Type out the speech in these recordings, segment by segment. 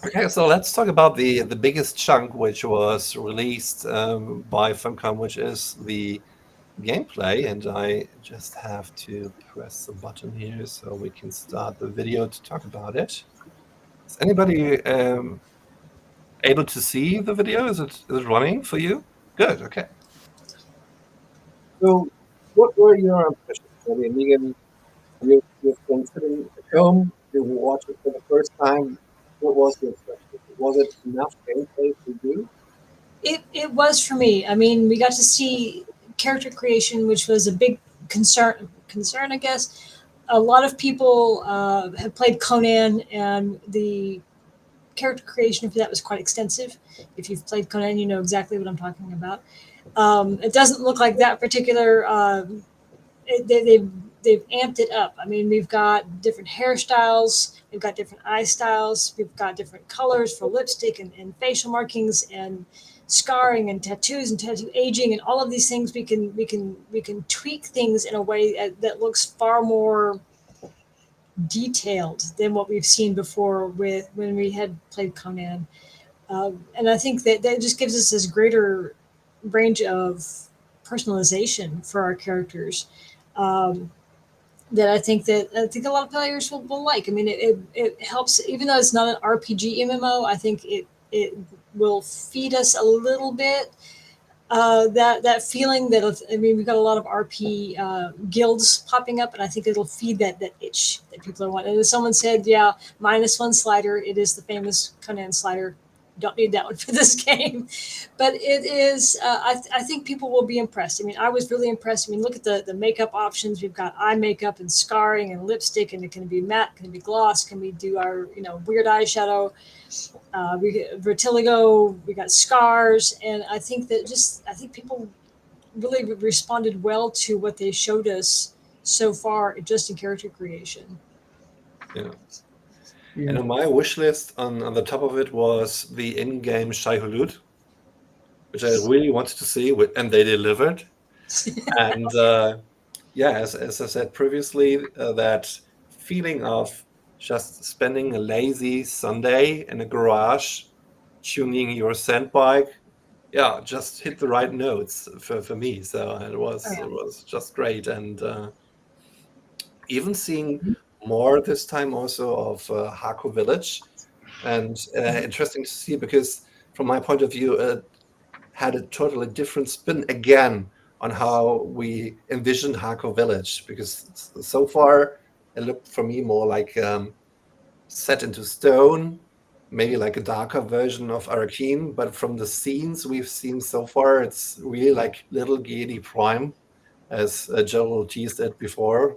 Okay, so let's talk about the biggest chunk, which was released by Funcom, which is the gameplay. And I just have to press the button here so we can start the video to talk about it. Is anybody able to see the video? Is it running for you? Good. Okay. So, what were your impressions? I mean, Megan, you've been sitting at home, you watched it for the first time. What was your impression? Was it enough gameplay for you? It was for me. I mean, we got to see character creation, which was a big concern, I guess. A lot of people have played Conan, and the character creation for that was quite extensive. If you've played Conan, you know exactly what I'm talking about. It doesn't look like that particular. They've amped it up. I mean, we've got different hairstyles, we've got different eye styles, we've got different colors for lipstick and facial markings and scarring and tattoos and tattoo aging and all of these things. We can tweak things in a way that looks far more detailed than what we've seen before with when we had played Conan. And I think that just gives us this greater range of personalization for our characters. Um, that I think a lot of players will like. I mean, it helps, even though it's not an RPG MMO. I think it will feed us a little bit that feeling that I mean, we've got a lot of RP guilds popping up, and I think it'll feed that itch that people are wanting. And as someone said, yeah, -1 slider. It is the famous Conan slider. Don't need that one for this game, but it is. I think people will be impressed. I mean, I was really impressed. I mean, look at the makeup options. We've got eye makeup and scarring and lipstick, and it can be matte, can it be gloss, can we do our weird eyeshadow? We get vertigo, we got scars, and I think people really responded well to what they showed us so far, just in character creation. Yeah. Yeah. And on my wish list, on the top of it was the in-game Shai Hulud, which I really wanted to see, and they delivered. And yeah, as I said previously, that feeling of just spending a lazy Sunday in a garage, tuning your sand bike, yeah, just hit the right notes for me. So it Oh yeah. was just great, and even seeing more this time also of Hako Village, and interesting to see because from my point of view, it had a totally different spin again on how we envisioned Hako Village, because so far it looked for me more like set into stone, maybe like a darker version of Arcane, but from the scenes we've seen so far, it's really like little Gedi Prime, as Joel teased it before.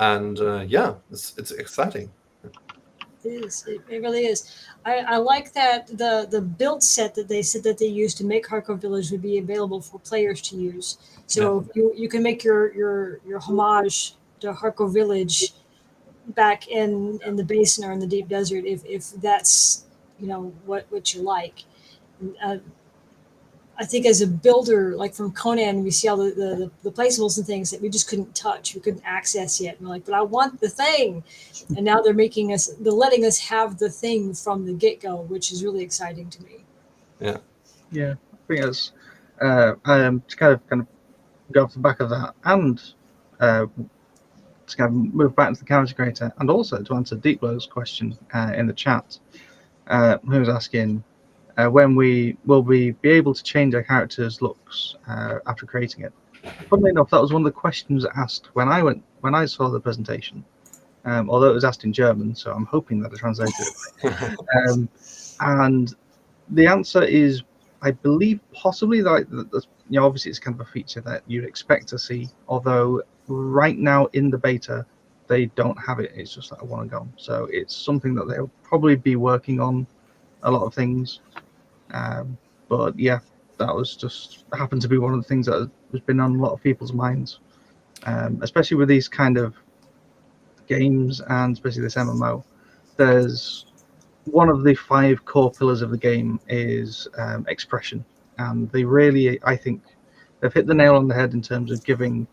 And yeah, it's exciting. It is. It really is. I like that the build set that they said that they used to make Hardcore Village would be available for players to use. Yeah. So you can make your homage to Hardcore Village back in the basin or in the deep desert if that's what you like. Uh, I think as a builder, like from Conan, we see all the placeables and things that we just couldn't touch, we couldn't access yet. And we're like, but I want the thing. And now they're letting us have the thing from the get go, which is really exciting to me. Yeah. Yeah, I think that's to kind of go off the back of that, and to kind of move back to the character creator, and also to answer Deep Blow's question in the chat, who was asking when we will we be able to change our character's looks after creating it. Funnily enough, that was one of the questions asked when I saw the presentation. Although it was asked in German, so I'm hoping that I translated it. And the answer is, I believe, possibly that obviously it's kind of a feature that you'd expect to see. Although right now in the beta, they don't have it. It's just like a one and gone. So it's something that they'll probably be working on a lot of things. But yeah, that was just happened to be one of the things that has been on a lot of people's minds, especially with these kind of games and especially this MMO. There's one of the 5 core pillars of the game is expression, and they really, I think, they've hit the nail on the head in terms of giving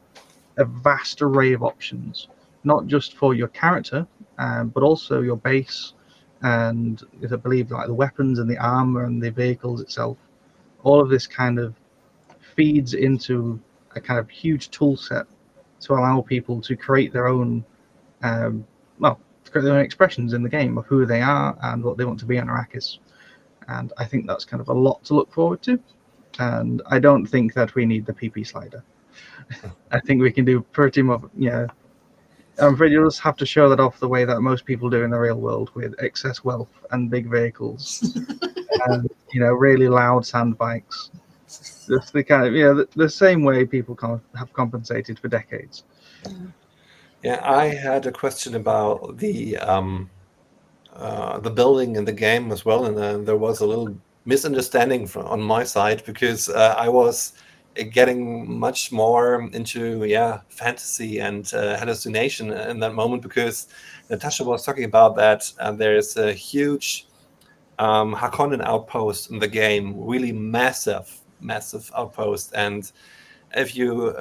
a vast array of options, not just for your character, but also your base, and I believe like the weapons and the armor and the vehicles itself, all of this kind of feeds into a kind of huge tool set to allow people to create their own, to create their own expressions in the game of who they are and what they want to be on Arrakis. And I think that's kind of a lot to look forward to. And I don't think that we need the PP slider. I think we can do pretty much, I'm afraid you'll just have to show that off the way that most people do in the real world, with excess wealth and big vehicles and, really loud sand bikes. That's the kind of, the same way people have compensated for decades. Yeah, I had a question about the building in the game as well, and there was a little misunderstanding on my side, because I was getting much more into fantasy and hallucination in that moment, because Natasha was talking about that there's a huge Harkonnen outpost in the game, really massive outpost, and if you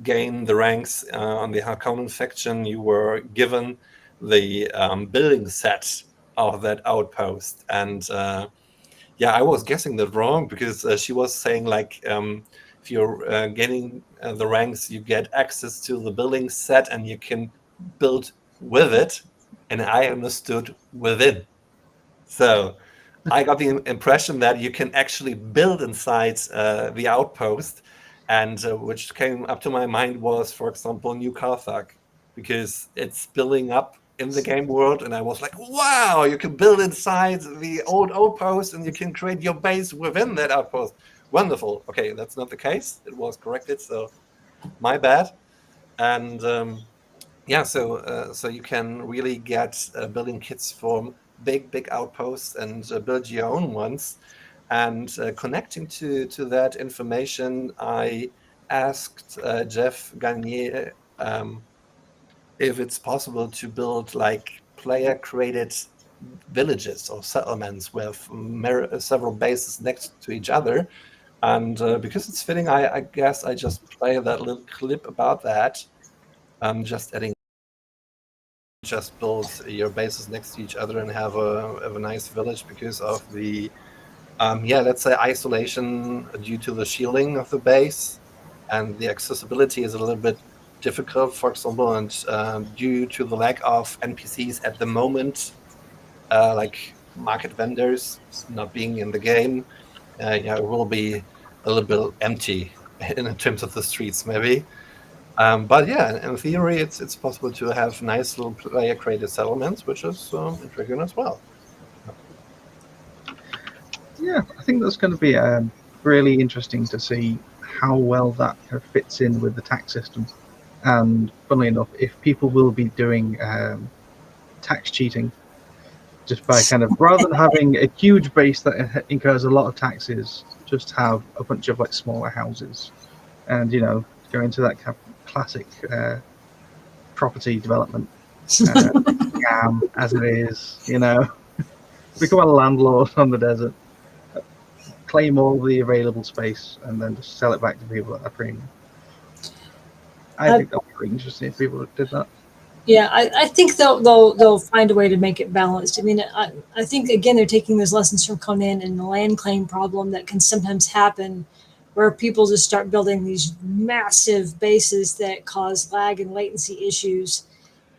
gain the ranks on the Harkonnen faction, you were given the building set of that outpost. And I was guessing that wrong, because she was saying like, if you're gaining the ranks, you get access to the building set and you can build with it. And I understood within. So I got the impression that you can actually build inside the outpost, and which came up to my mind was, for example, New Karthag, because it's building up in the game world, and I was like, wow, you can build inside the old outpost and you can create your base within that outpost. Wonderful. Okay, that's not the case. It was corrected, so my bad. And so you can really get building kits from big outposts and build your own ones. And connecting to that information, I asked Jeff Garnier if it's possible to build like player created villages or settlements with several bases next to each other. And because it's fitting, I guess I just play that little clip about that. Just adding, just build your bases next to each other and have a nice village, because of the let's say isolation due to the shielding of the base, and the accessibility is a little bit difficult, for example, and due to the lack of NPCs at the moment, like market vendors not being in the game, it will be a little bit empty in terms of the streets, maybe. But in theory, it's possible to have nice little player-created settlements, which is intriguing as well. Yeah, I think that's going to be really interesting to see how well that kind of fits in with the tax system. And funnily enough, if people will be doing tax cheating, just by kind of, rather than having a huge base that incurs a lot of taxes, just have a bunch of like smaller houses, and go into that kind of classic property development scam as it is. Become a landlord on the desert, claim all the available space, and then just sell it back to people at a premium. I think that would be really interesting if people did that. Yeah, I think they'll find a way to make it balanced. I mean, I think again they're taking those lessons from Conan and the land claim problem that can sometimes happen, where people just start building these massive bases that cause lag and latency issues,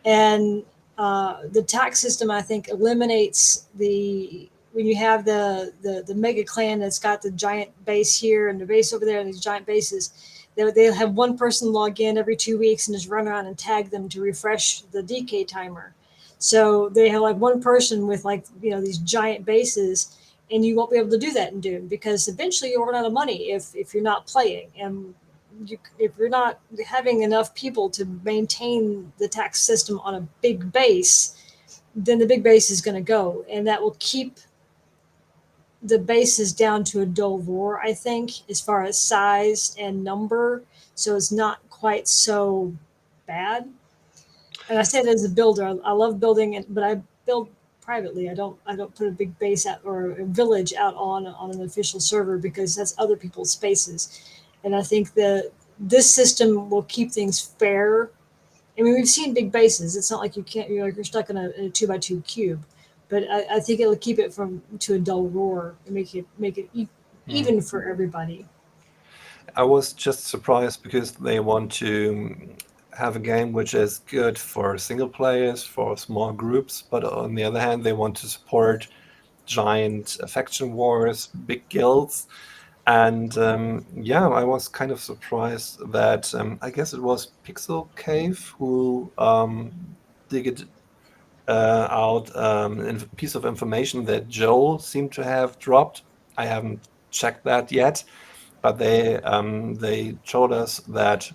and the tax system I think eliminates when you have the mega clan that's got the giant base here and the base over there and these giant bases. They'll have one person log in every 2 weeks and just run around and tag them to refresh the decay timer. So they have like one person with these giant bases, and you won't be able to do that in Dune, because eventually you'll run out of money if you're not playing, and if you're not having enough people to maintain the tax system on a big base, then the big base is going to go, and that will keep the base is down to a dull roar, I think, as far as size and number. So it's not quite so bad. And I say it as a builder. I love building it, but I build privately. I don't put a big base out or a village out on an official server, because that's other people's spaces. And I think that this system will keep things fair. I mean, we've seen big bases. It's not like you're stuck in a 2x2 cube. but I think it'll keep it to a dull roar and make it even for everybody. I was just surprised because they want to have a game which is good for single players, for small groups, but on the other hand, they want to support giant faction wars, big guilds. And yeah, I was kind of surprised that I guess it was Pixel Cave who digged out a piece of information that Joel seemed to have dropped. I haven't checked that yet, but they showed us that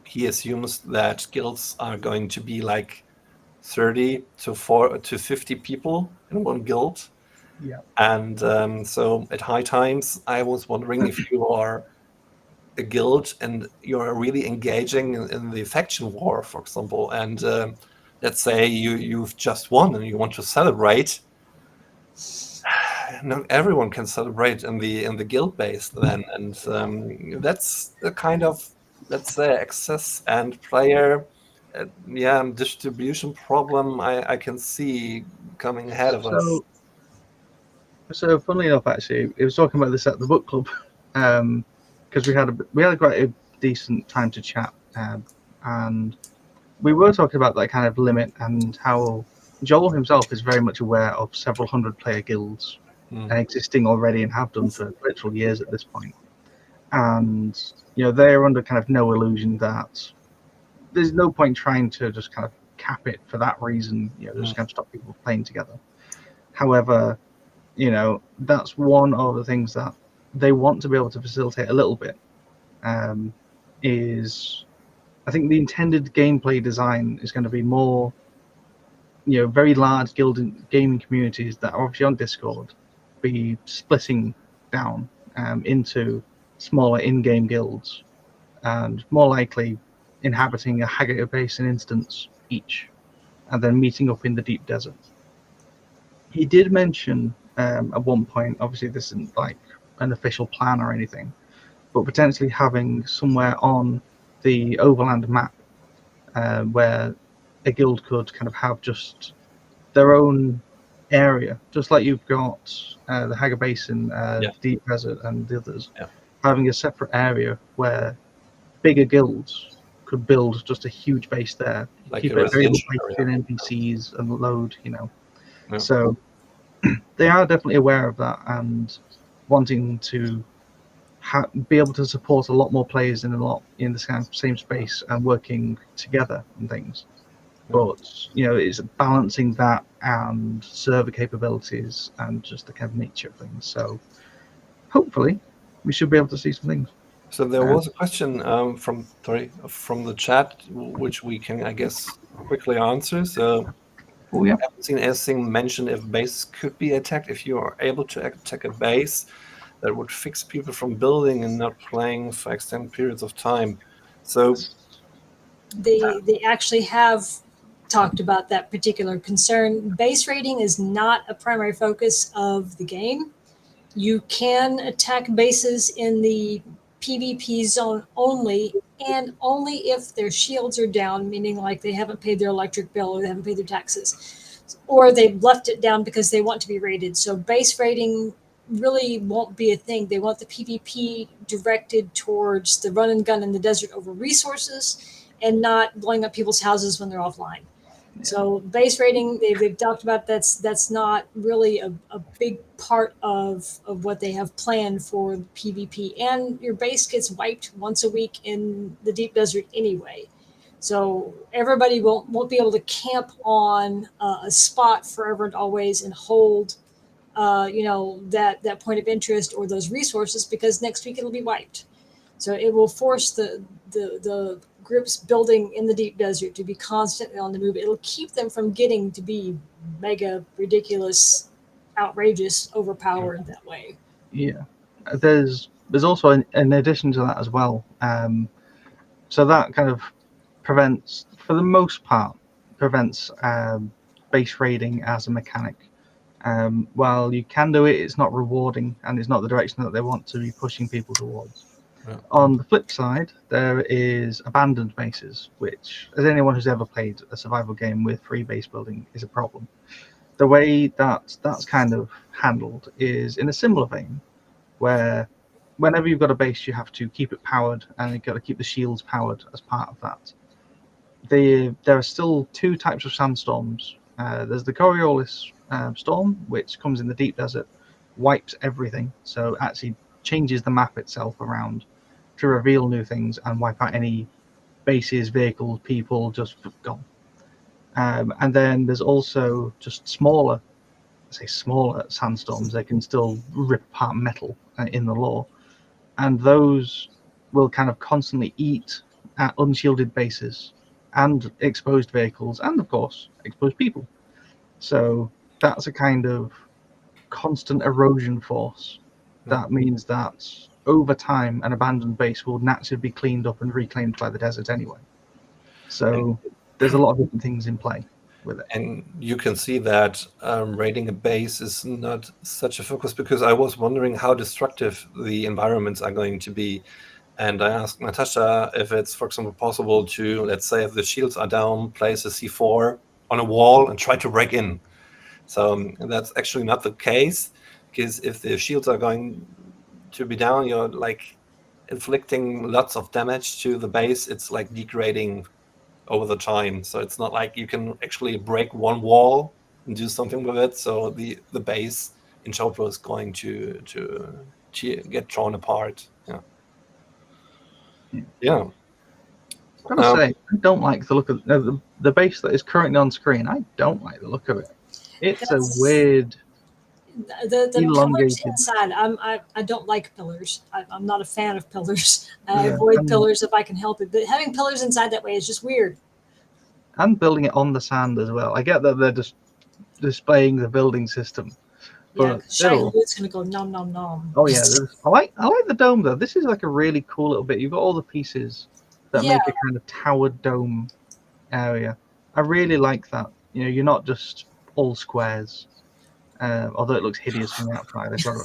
he assumes that guilds are going to be like 30 to 50 people in one guild. Yeah. And so at high times, I was wondering if you are a guild and you're really engaging in the faction war, for example, and let's say you've just won and you want to celebrate. Not everyone can celebrate in the guild base then, and that's the kind of, let's say, access and player distribution problem I can see coming ahead of us. So funnily enough, actually, it was talking about this at the book club, because we had quite a decent time to chat, and we were talking about that kind of limit and how Joel himself is very much aware of several hundred player guilds existing already and have done for literal years at this point. And they're under kind of no illusion that there's no point trying to just kind of cap it for that reason, just kind of stop people playing together. However, that's one of the things that they want to be able to facilitate a little bit. Is I think the intended gameplay design is going to be more, very large gaming communities that are obviously on Discord, be splitting down into smaller in-game guilds, and more likely inhabiting a Haggard Basin instance each, and then meeting up in the deep desert. He did mention at one point, obviously this isn't like an official plan or anything, but potentially having somewhere on the overland map where a guild could kind of have just their own area, just like you've got the Haggard Basin, Deep Desert, and the others, having a separate area where bigger guilds could build just a huge base there, like keep a it very low residential area. in NPCs and load, Yeah. So they are definitely aware of that and wanting to be able to support a lot more players in the kind of same space and working together and things. But it's balancing that and server capabilities and just the kind of nature of things. So hopefully we should be able to see some things. So there was a question from the chat, which we can, I guess, quickly answer. So Oh yeah. I haven't seen anything mentioned if bases could be attacked. If you are able to attack a base, that would fix people from building and not playing for extended periods of time. So They actually have talked about that particular concern. Base raiding is not a primary focus of the game. You can attack bases in the PvP zone only, and only if their shields are down, meaning like they haven't paid their electric bill or they haven't paid their taxes, or they've left it down because they want to be raided. So base raiding really won't be a thing. They want the PvP directed towards the run and gun in the desert over resources and not blowing up people's houses when they're offline. So base raiding, they've talked about that's not really a big part of what they have planned for PvP. And your base gets wiped once a week in the deep desert anyway. So everybody won't be able to camp on a spot forever and always and hold that point of interest or those resources, because next week it'll be wiped. So it will force the groups building in the deep desert to be constantly on the move. It'll keep them from getting to be mega ridiculous, outrageous, overpowered that way. Yeah, there's also in addition to that as well. So that kind of prevents, for the most part, base raiding as a mechanic. While you can do it, it's not rewarding and it's not the direction that they want to be pushing people towards. Yeah. On the flip side, there is abandoned bases, which, as anyone who's ever played a survival game with free base building, is a problem. the way that that's kind of handled is in a similar vein, where whenever you've got a base, you have to keep it powered, and you've got to keep the shields powered as part of that. There are still two types of sandstorms. There's the Coriolis storm, which comes in the deep desert, wipes everything, so actually changes the map itself around to reveal new things and wipe out any bases, vehicles, people, just gone. And then there's also just smaller sandstorms. They can still rip apart metal in the lore, and those will kind of constantly eat at unshielded bases and exposed vehicles, and of course exposed people. So that's a kind of constant erosion force. That means that over time an abandoned base will naturally be cleaned up and reclaimed by the desert anyway. So there's a lot of different things in play with it. And you can see that raiding a base is not such a focus, because I was wondering how destructive the environments are going to be. And I asked Natasha if it's, for example, possible to, let's say, if the shields are down, place a C4 on a wall and try to break in. So that's actually not the case, because if the shields are going to be down, you're like inflicting lots of damage to the base. It's like degrading over the time. So it's not like you can actually break one wall and do something with it. So the base in total is going to get torn apart. Yeah. I've got to say, I don't like the look of the base that is currently on screen. I don't like the look of it. It's a weird, the pillars elongated. inside. I don't like pillars. I'm not a fan of pillars. I Yeah, avoid pillars if I can help it. But having pillars inside that way is just weird. And building it on the sand as well. I get that they're just displaying the building system, Yeah, but shiny still. loot's gonna go nom nom nom. Oh yeah, I like the dome though. This is like a really cool little bit. You've got all the pieces that Yeah. make a kind of towered dome area. I really like that. You know, you're not just all squares. Although it looks hideous from the outside, I've got to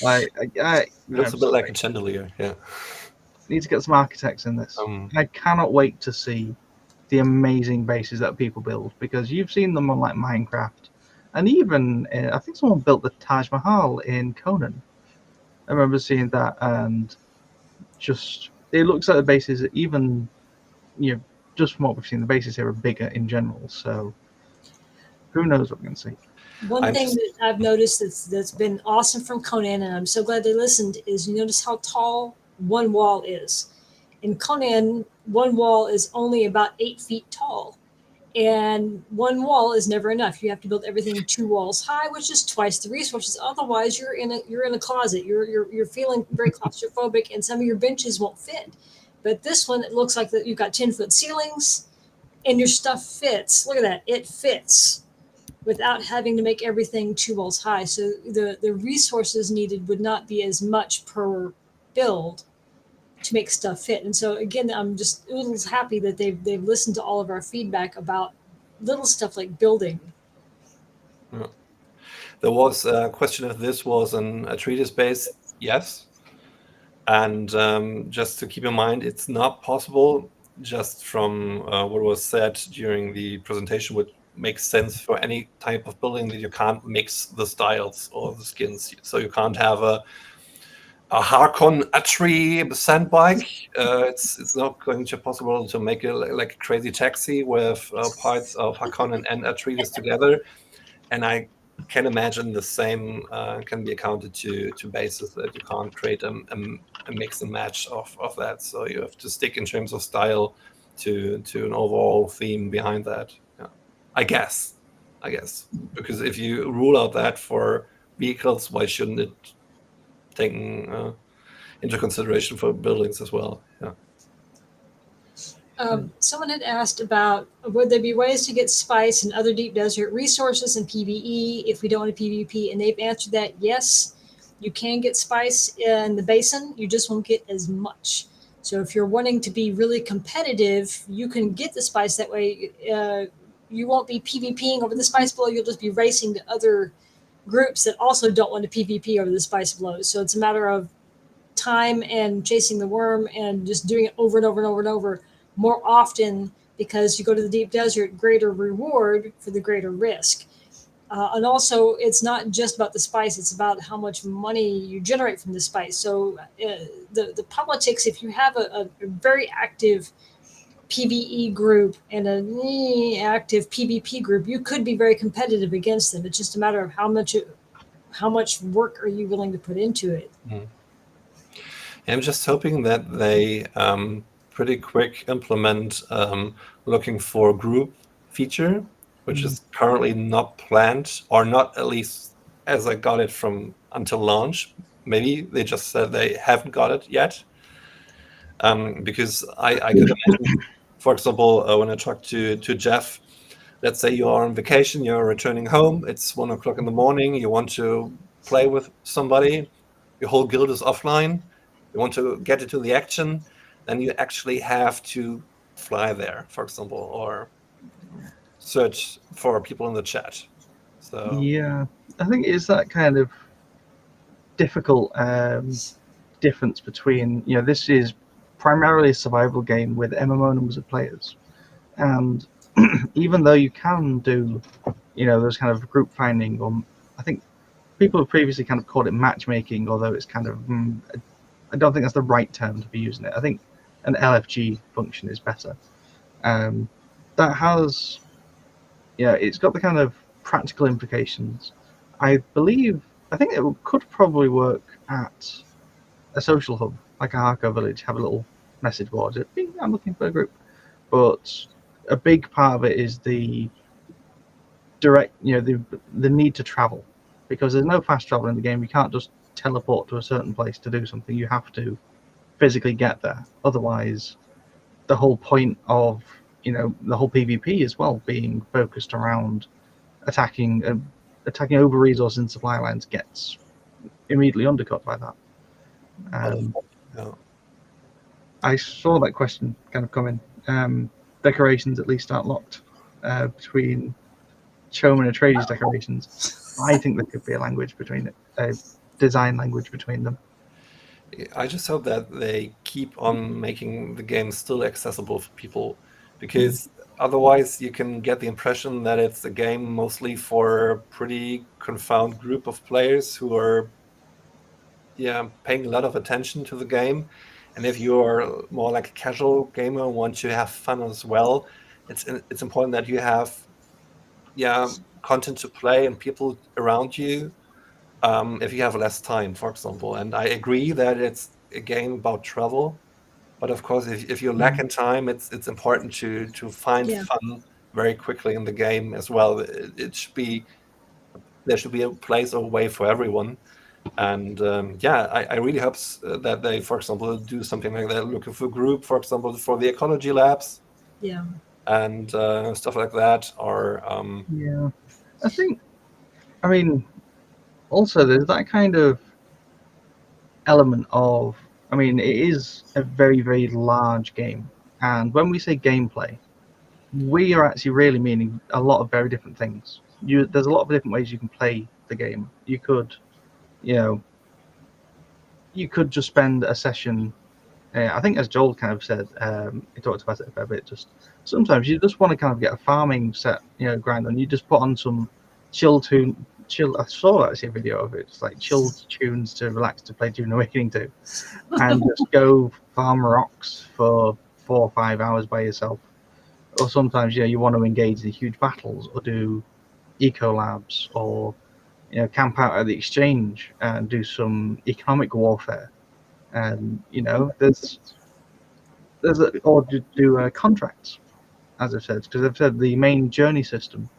admit. Looks a bit like a chandelier. Yeah. Need to get some architects in this. I cannot wait to see the amazing bases that people build, because you've seen them on like Minecraft, and even I think someone built the Taj Mahal in Conan. I remember seeing that, and just it looks like the bases, even just from what we've seen, the bases here are bigger in general. So who knows what we're going to see. One thing that I've noticed that's been awesome from Conan, and I'm so glad they listened, is you notice how tall one wall is. In Conan, one wall is only about 8 feet tall, and one wall is never enough. You have to build everything 2 walls high, which is twice the resources. Otherwise, you're in a closet. You're feeling very claustrophobic, and some of your benches won't fit. But this one, it looks like that you've got 10-foot ceilings, and your stuff fits. Look at that; it fits without having to make everything 2 walls high. So the resources needed would not be as much per build to make stuff fit. And so again, I'm just a little happy that they've listened to all of our feedback about little stuff like building. Yeah. There was a question if this was a treatise base. Yes. And just to keep in mind, it's not possible, just from what was said during the presentation, which makes sense for any type of building, that you can't mix the styles or the skins. So you can't have a Harkon Atri sandbike. It's not going to be possible to make it like a crazy taxi with parts of Harkonnen and Atreides together. And I can imagine the same can be accounted to bases, that you can't create a mix and match of that. So you have to stick in terms of style to an overall theme behind that. Yeah. I guess. Because if you rule out that for vehicles, why shouldn't it taken into consideration for buildings as well? Yeah. Someone had asked about, would there be ways to get spice and other deep desert resources in PvE if we don't want a PvP? And they've answered that yes, you can get spice in the basin, you just won't get as much. So if you're wanting to be really competitive, you can get the spice that way. You won't be PvPing over the spice blow, you'll just be racing to other groups that also don't want to PvP over the spice blows. So it's a matter of time and chasing the worm and just doing it over and over and over and over more often because you go to the deep desert, greater reward for the greater risk. And also, it's not just about the spice; it's about how much money you generate from the spice. So, the politics, if you have a very active PVE group and an active PvP group, you could be very competitive against them. It's just a matter of how much work are you willing to put into it. Mm. I'm just hoping that they pretty quick implement looking for group feature, which is currently not planned, or not at least as I got it from until launch. Maybe they just said they haven't got it yet. Because I could imagine, for example, when I talked to Jeff, let's say you are on vacation, you're returning home, it's 1 o'clock in the morning, you want to play with somebody, your whole guild is offline, you want to get into the action, then you actually have to fly there, for example, or search for people in the chat. So Yeah, I think it's that kind of difficult difference between, this is primarily a survival game with MMO numbers of players, and even though you can do, those kind of group finding, or I think people have previously kind of called it matchmaking, although it's kind of, I don't think that's the right term to be using it. I think an LFG function is better. That has, it's got the kind of practical implications. I think it could probably work at a social hub, like a hardcore village, have a little message board. I'm looking for a group. But a big part of it is the direct, the need to travel, because there's no fast travel in the game. You can't just teleport to a certain place to do something. You have to physically get there. Otherwise, the whole point of the whole PvP as well being focused around attacking over resources and supply lines gets immediately undercut by that. yeah. I saw that question kind of come in. Decorations at least aren't locked between showman and Atreides decorations. I think there could be a language between it, a design language between them. I just hope that they keep on making the game still accessible for people, because otherwise you can get the impression that it's a game mostly for a pretty confounded group of players who are paying a lot of attention to the game. And if you're more like a casual gamer and want to have fun as well, it's important that you have content to play and people around you. If you have less time, for example. And I agree that it's a game about travel, but of course, if you lack in time, it's important to find fun very quickly in the game as well. There should be a place or a way for everyone. And I really hope that they, for example, do something like that, looking for a group, for example, for the ecology labs. Yeah. And stuff like that. Or I mean, also there's that kind of element of, it is a very, very large game, and when we say gameplay, we are actually really meaning a lot of very different things. There's a lot of different ways you can play the game. You could just spend a session. I think, as Joel kind of said, he talked about it a fair bit. Just sometimes you just want to kind of get a farming set, grind on. You just put on some chill. I saw actually a video of it, just like chill tunes to relax to play Dune Awakening to, and just go farm rocks for 4 or 5 hours by yourself. Or sometimes you want to engage in huge battles, or do eco labs, or camp out at the exchange and do some economic warfare. And or do contracts, as I've said, because I've said the main journey system.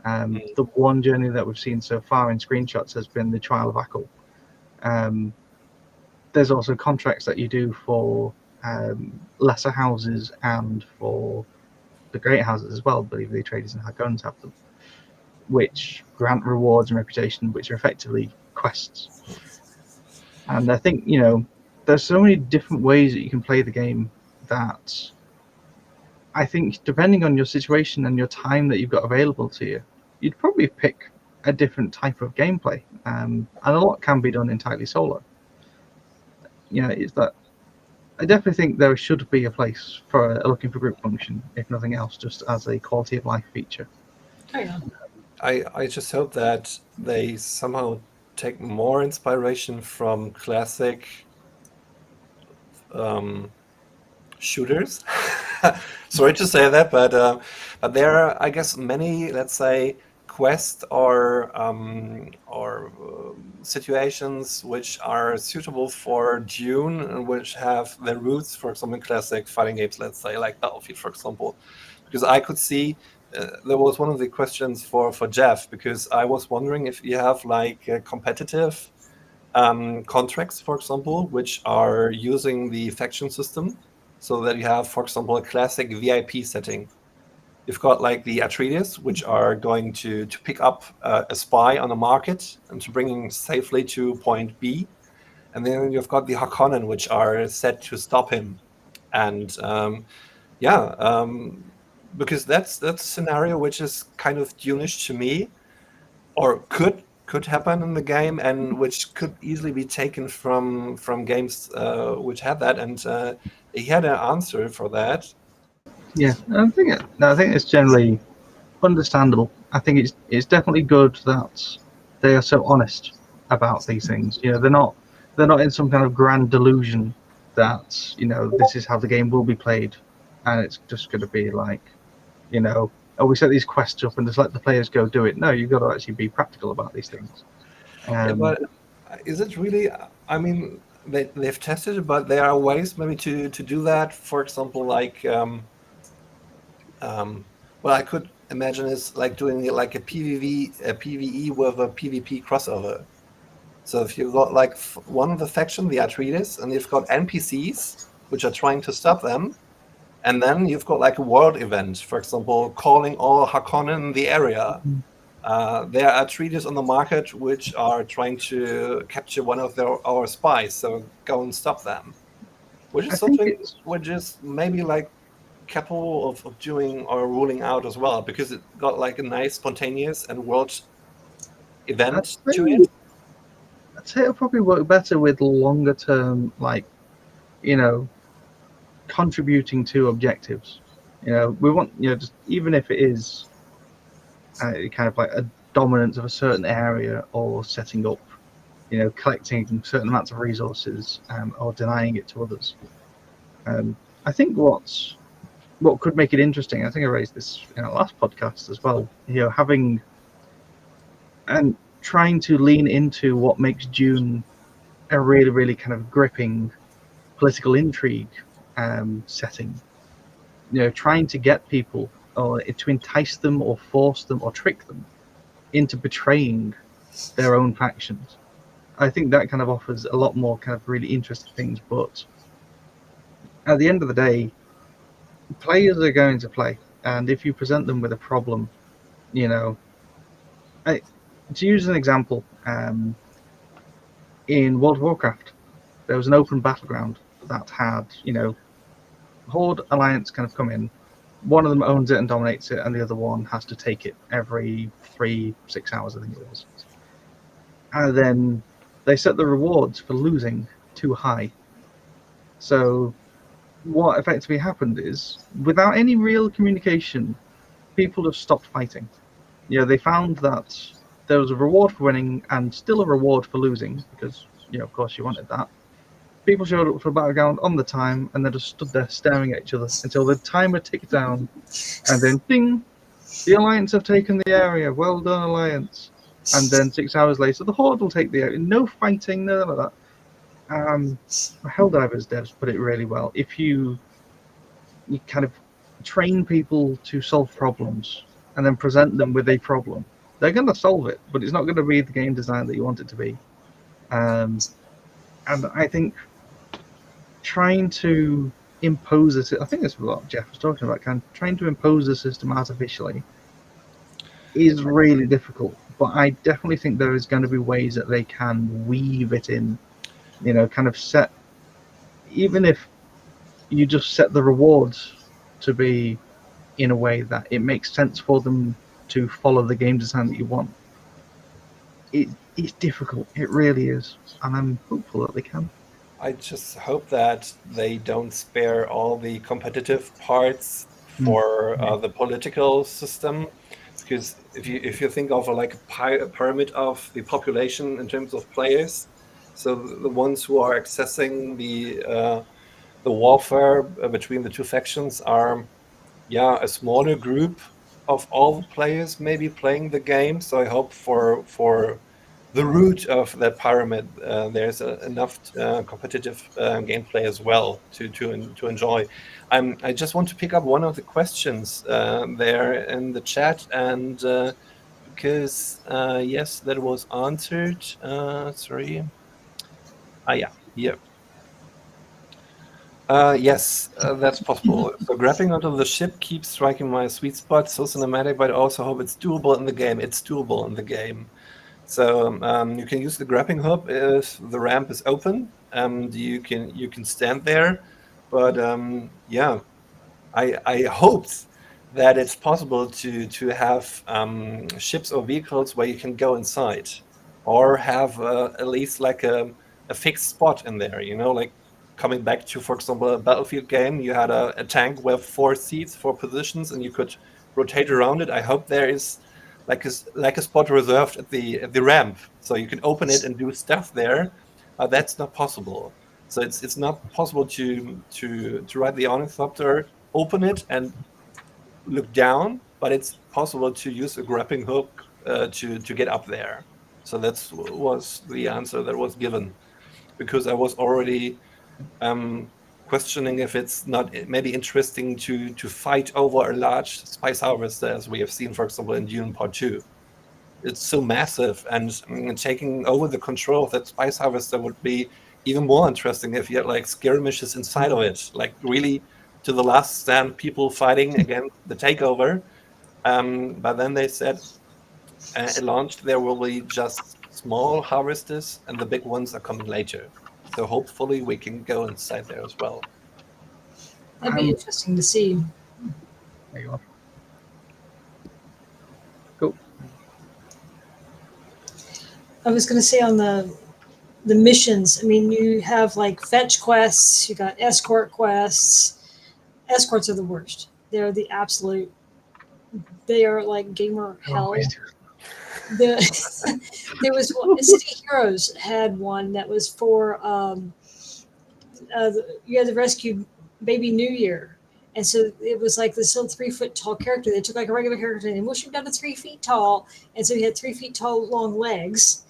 The one journey that we've seen so far in screenshots has been the Trial of Akul. There's also contracts that you do for lesser houses and for the great houses as well. I believe the Atreides and Harkonnens have them, which grant rewards and reputation, which are effectively quests. And I think there's so many different ways that you can play the game that I think, depending on your situation and your time that you've got available to you, you'd probably pick a different type of gameplay. And a lot can be done entirely solo. It's that I definitely think there should be a place for a looking for group function, if nothing else, just as a quality of life feature. Oh yeah. I just hope that they somehow take more inspiration from classic um, shooters. Sorry to say that, but there are, I guess, many, let's say, quests or situations which are suitable for Dune and which have their roots, for example, in classic fighting games, let's say, like Battlefield, for example. Because I could see there was one of the questions for Jeff, because I was wondering if you have like competitive contracts, for example, which are using the faction system, so that you have, for example, a classic VIP setting. You've got like the Atreides, which are going to pick up a spy on the market and to bring him safely to point B. And then you've got the Harkonnen, which are set to stop him. And yeah, because that's a scenario which is kind of Dune-ish to me, or could happen in the game, and which could easily be taken from games which had that. And he had an answer for that. Yeah, I think it's generally understandable. I think it's definitely good that they are so honest about these things. You know, they're not in some kind of grand delusion that, you know, this is how the game will be played, and it's just going to be like, you know, oh, we set these quests up and just let the players go do it. No, you've got to actually be practical about these things. Yeah, but is it really? I mean, they've tested it, but there are ways maybe to do that. For example, like what I could imagine is like doing it like a PVE with a PvP crossover. So if you've got like one of the faction, the Atreides, and you've got NPCs which are trying to stop them, and then you've got like a world event, for example, calling all Harkonnen in the area. There are Atreides on the market which are trying to capture one of our spies, so go and stop them. Which I is think something it's which is maybe like capable of doing or ruling out as well, because it got like a nice spontaneous and world I'd event to say it. I'd say it'll probably work better with longer term, like, you know, contributing to objectives. You know, we want, you know, just even if it is kind of like a dominance of a certain area, or setting up, you know, collecting certain amounts of resources, or denying it to others. Um, I think what could make it interesting, I think I raised this in our last podcast as well, you know, having and trying to lean into what makes Dune a really, really kind of gripping political intrigue setting. You know, trying to get people, or to entice them or force them or trick them into betraying their own factions. I think that kind of offers a lot more kind of really interesting things. But at the end of the day, players are going to play, and if you present them with a problem, you know, I, to use an example, in World of Warcraft, there was an open battleground that had, you know, Horde Alliance kind of come in. One of them owns it and dominates it, and the other one has to take it every 6 hours, I think it was. And then they set the rewards for losing too high. So what effectively happened is, without any real communication, people just stopped fighting. You know, they found that there was a reward for winning and still a reward for losing, because, you know, of course you wanted that. People showed up for a battleground on the time, and they just stood there staring at each other until the timer ticked down, and then ding, the Alliance have taken the area. Well done, Alliance. And then 6 hours later, the Horde will take the area. No fighting, none of that. Helldivers devs put it really well. If you kind of train people to solve problems and then present them with a problem, they're going to solve it, but it's not going to be the game design that you want it to be. And I think trying to impose this, I think that's what Jeff was talking about, kind of trying to impose a system artificially is really difficult. But I definitely think there is going to be ways that they can weave it in, you know, kind of set, even if you just set the rewards to be in a way that it makes sense for them to follow the game design that you want. It's difficult, it really is, and I'm hopeful that they can. I just hope that they don't spare all the competitive parts Mm. for the political system, because if you think of like a pyramid of the population in terms of players, so the ones who are accessing the warfare between the two factions are, yeah, a smaller group of all the players maybe playing the game. So I hope for the root of that pyramid, there's enough competitive gameplay as well to enjoy. I just want to pick up one of the questions there in the chat, and because yes, that was answered. Sorry. Yeah, here. Yes, that's possible. So grabbing onto the ship keeps striking my sweet spot. So cinematic, but I also hope it's doable in the game. It's doable in the game. So you can use the grappling hook if the ramp is open, and you can stand there. But yeah, I hoped that it's possible to have ships or vehicles where you can go inside, or have at least like a fixed spot in there. Like coming back to, for example, a Battlefield game, you had a tank with 4 seats, 4 positions, and you could rotate around it. I hope there is like a spot reserved at the ramp, so you can open it and do stuff there. That's not possible. So it's not possible to ride the ornithopter, open it, and look down, but it's possible to use a grappling hook to get up there. So that was the answer that was given, because I was already questioning if it's not maybe interesting to fight over a large spice harvester, as we have seen, for example, in Dune Part 2. It's so massive, and taking over the control of that spice harvester would be even more interesting if you had like skirmishes inside of it, like really to the last stand, people fighting against the takeover. But then they said it launched, there will be just small harvesters, and the big ones are coming later. So hopefully we can go inside there as well. That'd be interesting to see. There you are. Cool. I was going to say on the missions. I mean, you have like fetch quests, you got escort quests. Escorts are the worst. They're the absolute. They are like gamer hell. The, there was one, City Heroes had one that was for you had to rescue Baby New Year. And so it was like this little 3 foot tall character. They took like a regular character and mushed him down to 3 feet tall. And so he had 3 feet tall, long legs.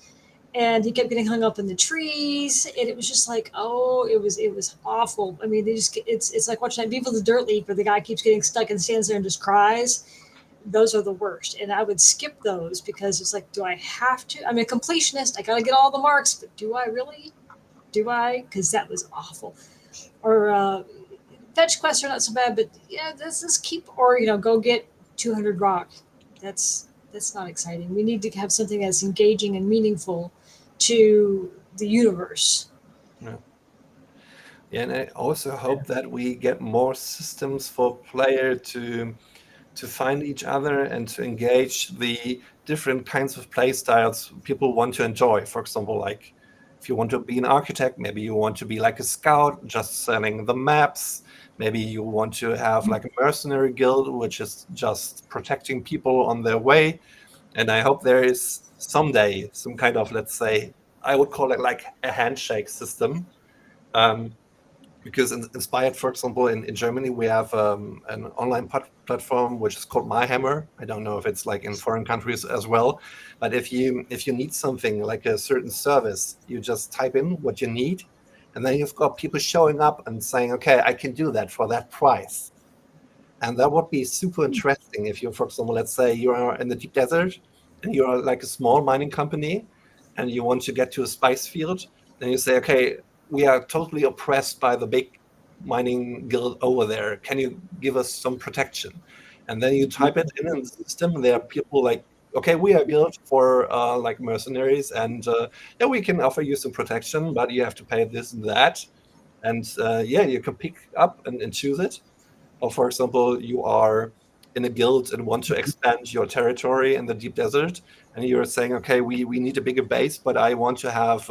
And he kept getting hung up in the trees. And it was just like, oh, it was awful. I mean, it's like watching that Beavis the Dirt League where the guy keeps getting stuck and stands there and just cries. Those are the worst. And I would skip those because it's like, do I have to? I'm a completionist. I got to get all the marks, but do I really? Do I? Because that was awful. Or fetch quests are not so bad, but yeah, let's just keep, or go get 200 rock. That's not exciting. We need to have something that's engaging and meaningful to the universe. Yeah. Yeah, and I also hope that we get more systems for player to find each other and to engage the different kinds of play styles people want to enjoy. For example, like if you want to be an architect, maybe you want to be like a scout, just selling the maps. Maybe you want to have like a mercenary guild, which is just protecting people on their way. And I hope there is someday some kind of, let's say, I would call it like a handshake system. Um, because inspired, for example, in Germany, we have an online platform which is called My Hammer. I don't know if it's like in foreign countries as well, but if you need something like a certain service, you just type in what you need, and then you've got people showing up and saying, okay, I can do that for that price. And that would be super interesting if you, for example, let's say you are in the deep desert and you're like a small mining company and you want to get to a spice field. Then you say, okay, we are totally oppressed by the big mining guild over there. Can you give us some protection? And then you type it in the system. And there are people like, okay, we are guild for like mercenaries, and yeah, we can offer you some protection, but you have to pay this and that. And yeah, you can pick up and choose it. Or, for example, you are in a guild and want to expand your territory in the deep desert, and you're saying, okay, we need a bigger base, but I want to have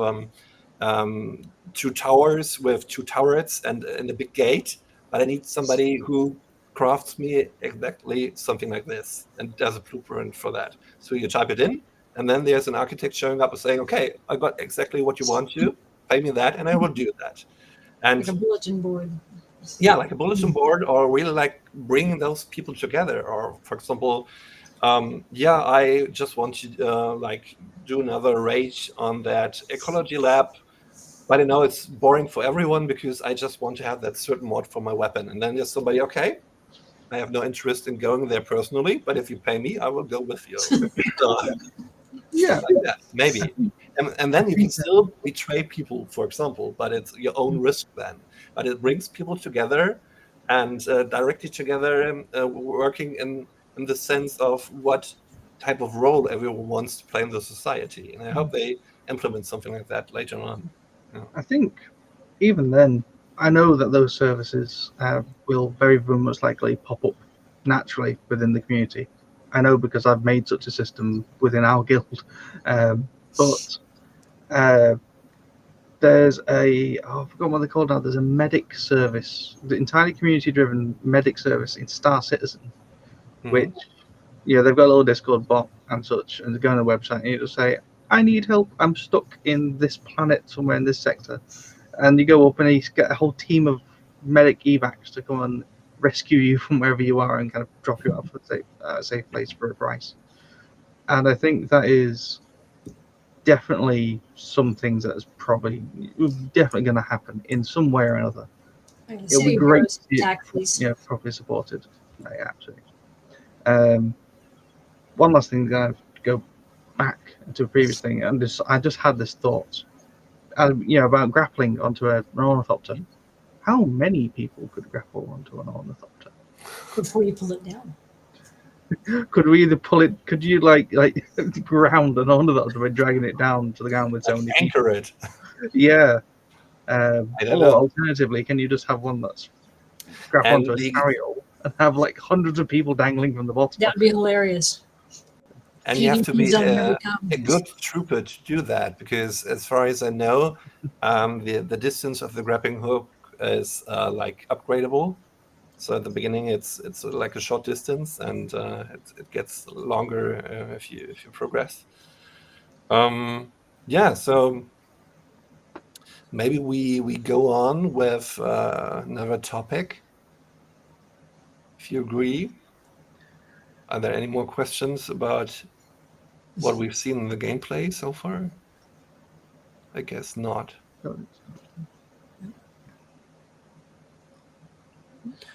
two towers with two turrets and a big gate, but I need somebody who crafts me exactly something like this and does a blueprint for that. So you type it in, and then there's an architect showing up and saying, okay, I got exactly what you want to, pay me that, and I will do that. And like a bulletin board. yeah, like a bulletin board, or really like bringing those people together. Or for example, yeah, I just want to like do another rage on that ecology lab, but I know it's boring for everyone because I just want to have that certain mod for my weapon. And then there's somebody, okay, I have no interest in going there personally, but if you pay me, I will go with you. So, Yeah, like that, maybe. And then you can still betray people, for example, but it's your own risk then. But it brings people together and directly together, working in the sense of what type of role everyone wants to play in the society. And I hope they implement something like that later on. Yeah. I think even then, I know that those services will very, very much likely pop up naturally within the community. I know because I've made such a system within our guild. But there's I forgot what they're called now. There's a medic service, the entirely community-driven medic service in Star Citizen, which they've got a little Discord bot and such, and they go on the website and you just say, I need help, I'm stuck in this planet somewhere in this sector. And you go up and you get a whole team of medic evacs to come and rescue you from wherever you are and kind of drop you off at a safe place for a price. And I think that is definitely some things that is definitely going to happen in some way or another. Like the It'll be city great heroes to see attack it, police. properly supported. Yeah, absolutely. One last thing, to go back to a previous thing, and I just had this thought, about grappling onto an ornithopter. How many people could grapple onto an ornithopter? Before you pull it down. Could we either pull it? Could you like ground an ornithopter by dragging it down to the ground with so many people? Anchor it. Yeah. I don't Or know. alternatively, can you just have one that's strap And onto a carryall and have like hundreds of people dangling from the bottom? That would be hilarious. And you have to be Feeding every a comment. good trooper to do that, because as far as I know, the distance of the grappling hook is like upgradable. So at the beginning, it's like a short distance, and it gets longer if you progress. Yeah, so maybe we go on with another topic, if you agree. Are there any more questions about what we've seen in the gameplay so far? I guess not.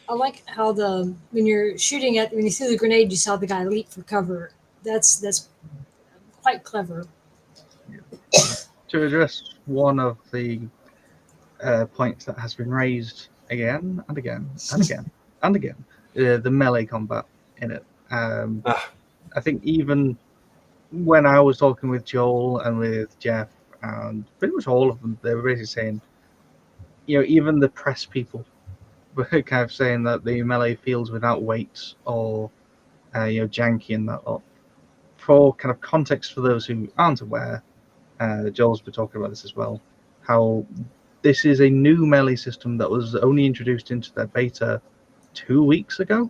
I like how when you're shooting when you threw the grenade, you saw the guy leap for cover. That's quite clever. To address one of the points that has been raised again and again and again and again, the melee combat in it. I think even when I was talking with Joel and with Jeff and pretty much all of them, they were basically saying, even the press people were kind of saying that the melee feels without weight or janky and that lot. For kind of context for those who aren't aware, Joel's been talking about this as well, how this is a new melee system that was only introduced into their beta 2 weeks ago.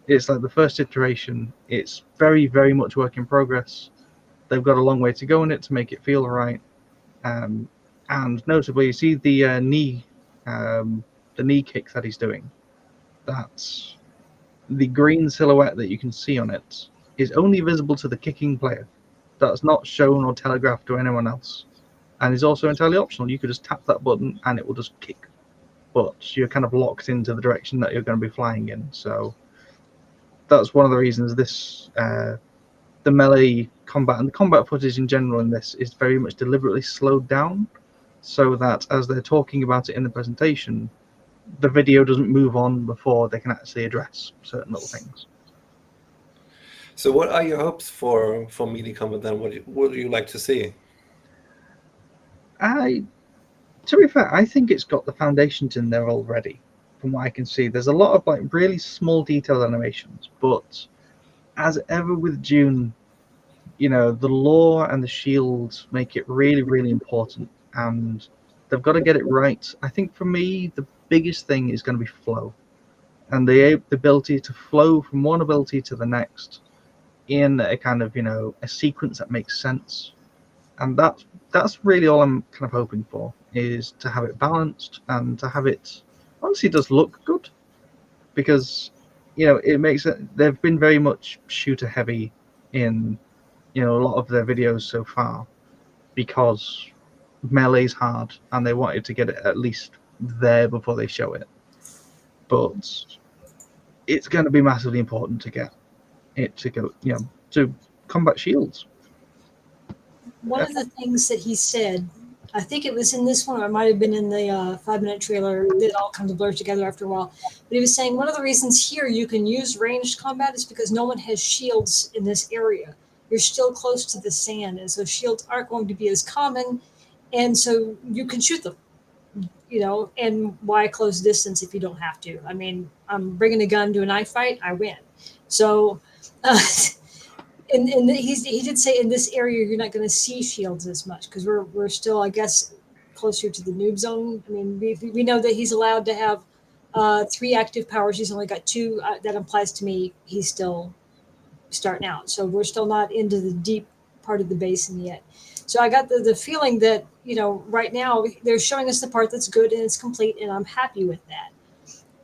It's like the first iteration. It's very, very much work in progress. They've got a long way to go in it to make it feel right. And notably, you see the knee kick that he's doing. That's the green silhouette that you can see on it is only visible to the kicking player. That's not shown or telegraphed to anyone else, and is also entirely optional. You could just tap that button and it will just kick, but you're kind of locked into the direction that you're going to be flying in. So that's one of the reasons this the melee combat and the combat footage in general in this is very much deliberately slowed down, so that as they're talking about it in the presentation, the video doesn't move on before they can actually address certain little things. So what are your hopes for melee combat then? What would you like to see? To be fair, I think it's got the foundations in there already. From what I can see, there's a lot of like really small detailed animations, but as ever with Dune, the lore and the shield make it really, really important and they've got to get it right. I think for me, the biggest thing is going to be flow, and the ability to flow from one ability to the next in a kind of a sequence that makes sense. And that's really all I'm kind of hoping for, is to have it balanced and to have it honestly does look good, because it makes it. They've been very much shooter heavy in a lot of their videos so far, because melee's hard and they wanted to get it at least there before they show it. But it's going to be massively important to get it to go, to combat shields. One of the things that he said, I think it was in this one, or it might have been in the 5-minute trailer that all kind of blurs together after a while. But he was saying one of the reasons here you can use ranged combat is because no one has shields in this area. You're still close to the sand, and so shields aren't going to be as common, and so you can shoot them. And why close distance if you don't have to? I mean, I'm bringing a gun to a knife fight, I win. So. And he did say in this area you're not going to see shields as much because we're still, I guess, closer to the noob zone. I mean, we know that he's allowed to have 3 active powers. He's only got 2. That implies to me he's still starting out. So we're still not into the deep part of the basin yet. So I got the feeling that right now they're showing us the part that's good and it's complete, and I'm happy with that.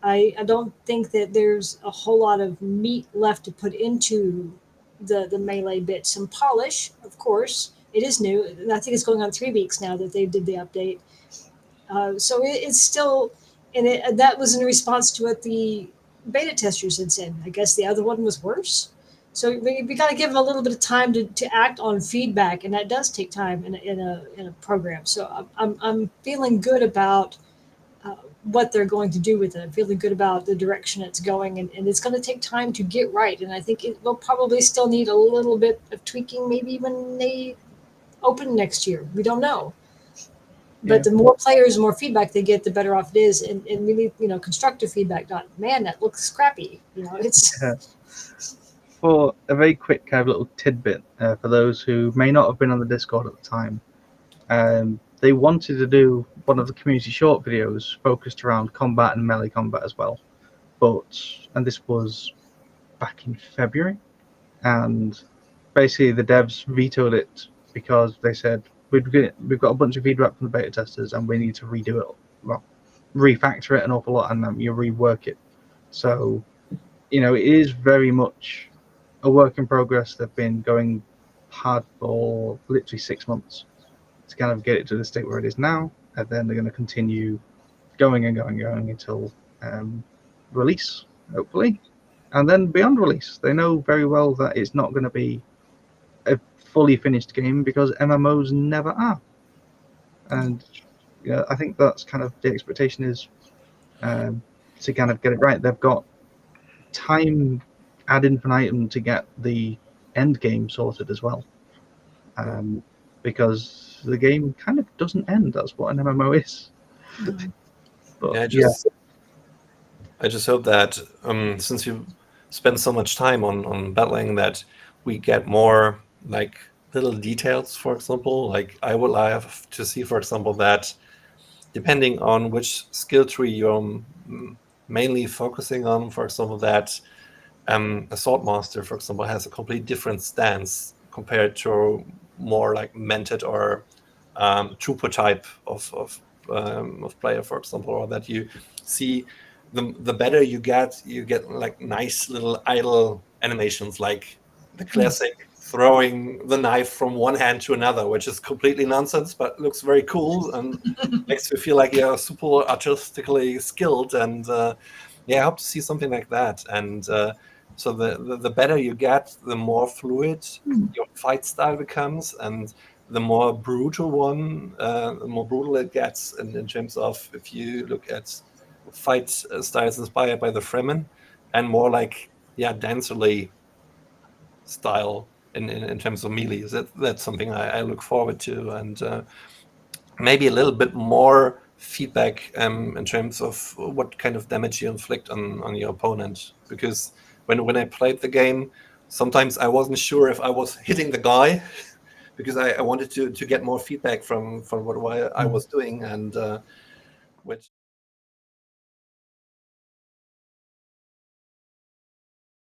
I don't think that there's a whole lot of meat left to put into the melee bit. Some polish, of course. It is new. I think it's going on 3 weeks now that they did the update. So it's still, and that was in response to what the beta testers had said. I guess the other one was worse. So we got to give them a little bit of time to act on feedback, and that does take time in a program. So I'm feeling good about what they're going to do with it. I'm feeling good about the direction it's going, and it's going to take time to get right. And I think it will probably still need a little bit of tweaking, maybe when they open next year. We don't know. But the more players, the more feedback they get, the better off it is. And we need, constructive feedback, not, man, that looks crappy. It's... For a very quick kind of little tidbit, for those who may not have been on the Discord at the time, they wanted to do one of the community short videos focused around combat and melee combat as well. And this was back in February, and basically the devs vetoed it because they said, we've got a bunch of feedback from the beta testers and we need to redo it, well, refactor it an awful lot, and you rework it. So, it is very much a work in progress. They've been going hard for literally 6 months to kind of get it to the state where it is now, and then they're going to continue going until release, hopefully, and then beyond release. They know very well that it's not going to be a fully finished game because MMOs never are, and I think that's kind of the expectation is to kind of get it right. They've got time ad infinitum to get the end game sorted as well, because the game kind of doesn't end. That's what an MMO is. But, I just hope that since you spend so much time on battling, that we get more like little details. For example, like I would like to see, for example, that depending on which skill tree you're mainly focusing on, for example, that a swordmaster, for example, has a complete different stance compared to more like mented or trooper type of player, for example, or that you see the better you get like nice little idle animations, like the classic throwing the knife from one hand to another, which is completely nonsense, but looks very cool and makes you feel like you're super artistically skilled. And I hope to see something like that. And so the better you get, the more fluid your fight style becomes, and the more brutal it gets in terms of, if you look at fight styles inspired by the Fremen, and more like dancerly style in terms of melee. That's something I look forward to, and maybe a little bit more feedback in terms of what kind of damage you inflict on your opponent. Because when I played the game, sometimes I wasn't sure if I was hitting the guy because I wanted to get more feedback from what I was doing, and which